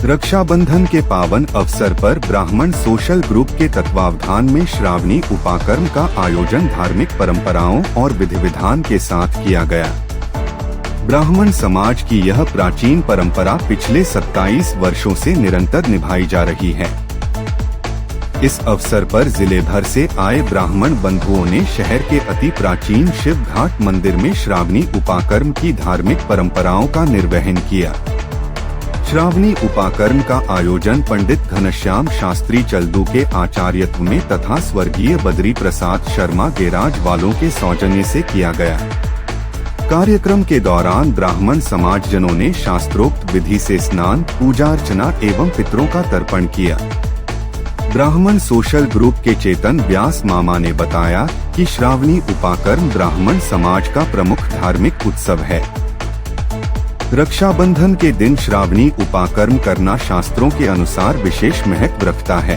रक्षाबंधन के पावन अवसर पर ब्राह्मण सोशल ग्रुप के तत्वावधान में श्रावणी उपाकर्म का आयोजन धार्मिक परंपराओं और विधि विधान के साथ किया गया। ब्राह्मण समाज की यह प्राचीन परंपरा पिछले 27 वर्षों से निरंतर निभाई जा रही है। इस अवसर पर जिले भर से आए ब्राह्मण बंधुओं ने शहर के अति प्राचीन शिव घाट मंदिर में श्रावणी उपाकर्म की धार्मिक परंपराओं का निर्वहन किया। श्रावणी उपाकर्म का आयोजन पंडित घनश्याम शास्त्री चल्दू के आचार्यत्व में तथा स्वर्गीय बद्री प्रसाद शर्मा गेराज वालों के सौजन्य से किया गया। कार्यक्रम के दौरान ब्राह्मण समाजजनों ने शास्त्रोक्त विधि से स्नान, पूजा अर्चना एवं पितरों का तर्पण किया। ब्राह्मण सोशल ग्रुप के चेतन व्यास मामा ने बताया कि श्रावणी उपाकर्म ब्राह्मण समाज का प्रमुख धार्मिक उत्सव है। रक्षाबंधन के दिन श्रावणी उपाकर्म करना शास्त्रों के अनुसार विशेष महत्व रखता है।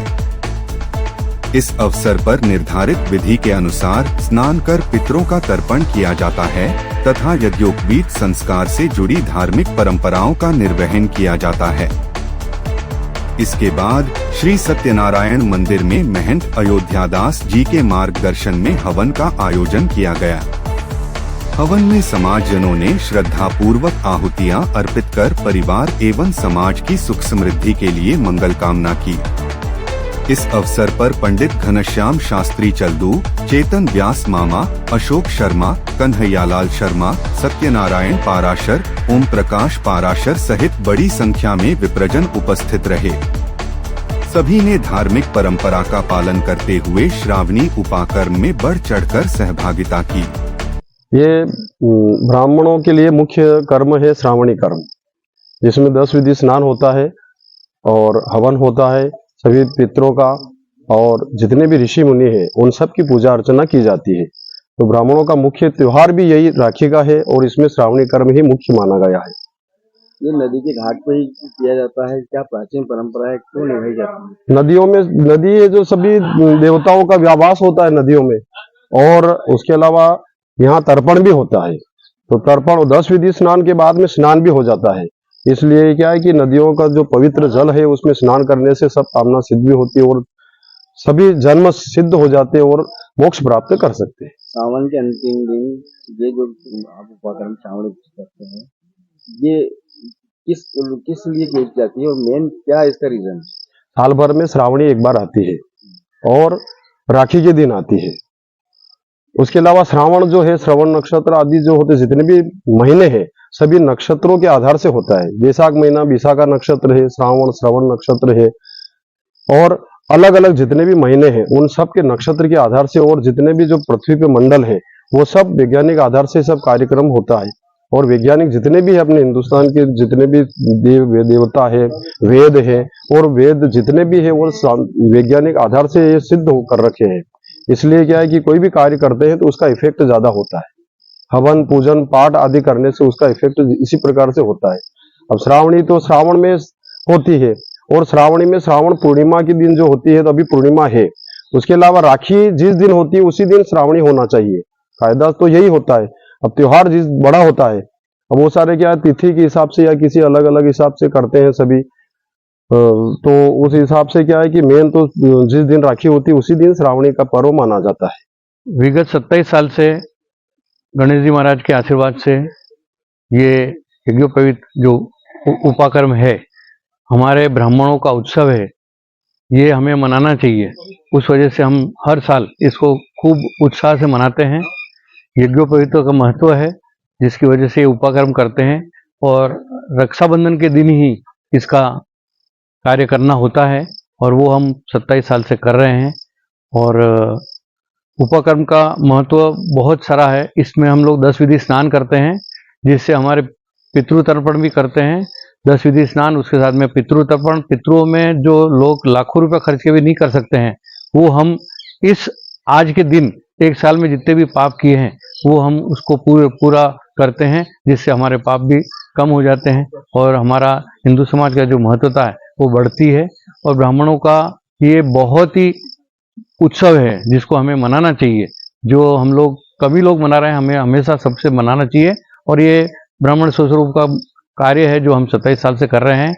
इस अवसर पर निर्धारित विधि के अनुसार स्नान कर पितरों का तर्पण किया जाता है तथा यज्ञोपवीत संस्कार से जुड़ी धार्मिक परंपराओं का निर्वहन किया जाता है। इसके बाद श्री सत्यनारायण मंदिर में महंत अयोध्यादास जी के मार्गदर्शन में हवन का आयोजन किया गया। हवन में समाजजनों ने श्रद्धा पूर्वक आहुतियां अर्पित कर परिवार एवं समाज की सुख समृद्धि के लिए मंगल कामना की। इस अवसर पर पंडित घनश्याम शास्त्री चल्दू, चेतन व्यास मामा, अशोक शर्मा, कन्हैयालाल शर्मा, सत्यनारायण पाराशर, ओम प्रकाश पाराशर सहित बड़ी संख्या में विप्रजन उपस्थित रहे। सभी ने धार्मिक परंपरा का पालन करते हुए श्रावणी उपाकर्म में बढ़ चढ़कर सहभागिता की। ये ब्राह्मणों के लिए मुख्य कर्म है श्रावणी कर्म, जिसमें 10 विधि स्नान होता है और हवन होता है। सभी पितरों का और जितने भी ऋषि मुनि हैं उन सब की पूजा अर्चना की जाती है। तो ब्राह्मणों का मुख्य त्योहार भी यही राखी का है और इसमें श्रावणी कर्म ही मुख्य माना गया है। ये नदी के घाट पर ही किया जाता है, क्या प्राचीन परंपरा है, क्यों निभाई जाती है? नदियों में, नदी जो सभी देवताओं का व्यावास होता है नदियों में, और उसके अलावा यहाँ तर्पण भी होता है। तो तर्पण 10 विधि स्नान के बाद में स्नान भी हो जाता है। इसलिए क्या है कि नदियों का जो पवित्र जल है उसमें स्नान करने से सब कामना सिद्ध भी होती है और सभी जन्म सिद्ध हो जाते हैं और मोक्ष प्राप्त कर सकते हैं। सावन के अंतिम दिन ये जो आप उपाकर्म श्रावणी करते हैं, ये किस लिए की जाती है और मेन क्या है इसका रीजन? साल भर में श्रावणी एक बार आती है और राखी के दिन आती है। उसके अलावा श्रावण जो है, श्रवण नक्षत्र आदि जो होते जितने भी महीने हैं सभी नक्षत्रों के आधार से होता है। वैशाख महीना विशाखा नक्षत्र है, श्रावण श्रवण नक्षत्र है, और अलग अलग जितने भी महीने हैं उन सब के नक्षत्र के आधार से और जितने भी जो पृथ्वी पे मंडल है वो सब वैज्ञानिक आधार से सब कार्यक्रम होता है। और वैज्ञानिक जितने भी है अपने हिंदुस्तान के जितने भी देवता है, वेद है, और वेद जितने भी है वो वैज्ञानिक आधार से ये सिद्ध कर रखे हैं। इसलिए क्या है कि कोई भी कार्य करते हैं तो उसका इफेक्ट ज्यादा होता है। हवन पूजन पाठ आदि करने से उसका इफेक्ट इसी प्रकार से होता है। अब श्रावणी तो श्रावण में होती है और श्रावणी में श्रावण पूर्णिमा के दिन जो होती है तो अभी पूर्णिमा है। उसके अलावा राखी जिस दिन होती है उसी दिन श्रावणी होना चाहिए, कायदा तो यही होता है। अब त्योहार जिस बड़ा होता है अब वो सारे क्या तिथि के हिसाब से या किसी अलग अलग हिसाब से करते हैं सभी, तो उस हिसाब से क्या है कि मेन तो जिस दिन राखी होती है उसी दिन श्रावणी का पर्व माना जाता है। विगत 27 साल से गणेश जी महाराज के आशीर्वाद से ये यज्ञोपवीत जो उपाकर्म है हमारे ब्राह्मणों का उत्सव है, ये हमें मनाना चाहिए। उस वजह से हम हर साल इसको खूब उत्साह से मनाते हैं। यज्ञोपवीत का महत्व है जिसकी वजह से ये उपाकर्म करते हैं और रक्षाबंधन के दिन ही इसका कार्य करना होता है और वो हम 27 साल से कर रहे हैं। और उपाकर्म का महत्व बहुत सारा है। इसमें हम लोग 10 विधि स्नान करते हैं जिससे हमारे पितृ तर्पण भी करते हैं। 10 विधि स्नान, उसके साथ में पितृ तर्पण। पितरों में जो लोग लाखों रुपए खर्च के भी नहीं कर सकते हैं वो हम इस आज के दिन एक साल में जितने भी पाप किए हैं वो हम उसको पूरा करते हैं, जिससे हमारे पाप भी कम हो जाते हैं और हमारा हिंदू समाज का जो महत्वता है वो बढ़ती है। और ब्राह्मणों का ये बहुत ही उत्सव है जिसको हमें मनाना चाहिए। जो हम लोग कभी लोग मना रहे हैं, हमें हमेशा सबसे मनाना चाहिए। और ये ब्राह्मण स्वरूप का कार्य है जो हम 27 साल से कर रहे हैं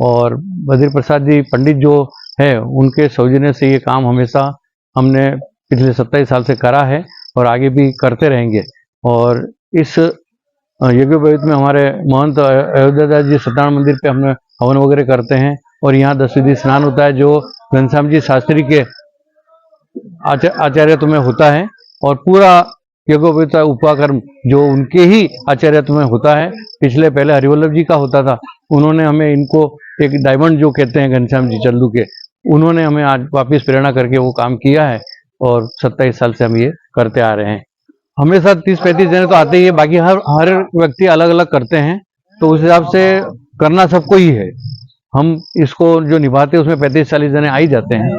और बद्री प्रसाद जी पंडित जो है उनके सौजन्य से ये काम हमेशा हमने पिछले 27 साल से करा है और आगे भी करते रहेंगे। और इस यज्ञोपवीत में हमारे महंत अयोध्यादास जी सत्यनारायण मंदिर पे हमने हवन वगैरह करते हैं और यहाँ 10 विधि स्नान होता है जो घनश्याम जी शास्त्री के आचार्यत्व में होता है और पूरा यज्ञोपवीत उपाकर्म जो उनके ही आचार्यत्व में होता है। पिछले पहले हरिवल्लभ जी का होता था, उन्होंने हमें इनको एक डायमंड जो कहते हैं घनश्याम जी चंदू के, उन्होंने हमें आज वापिस प्रेरणा करके वो काम किया है और 27 साल से हम ये करते आ रहे हैं। हमेशा 30-35 जने तो आते ही है, बाकी हर व्यक्ति अलग अलग करते हैं, तो उस हिसाब से करना सबको ही है। हम इसको जो निभाते हैं उसमें 35-40 जने आ ही जाते हैं।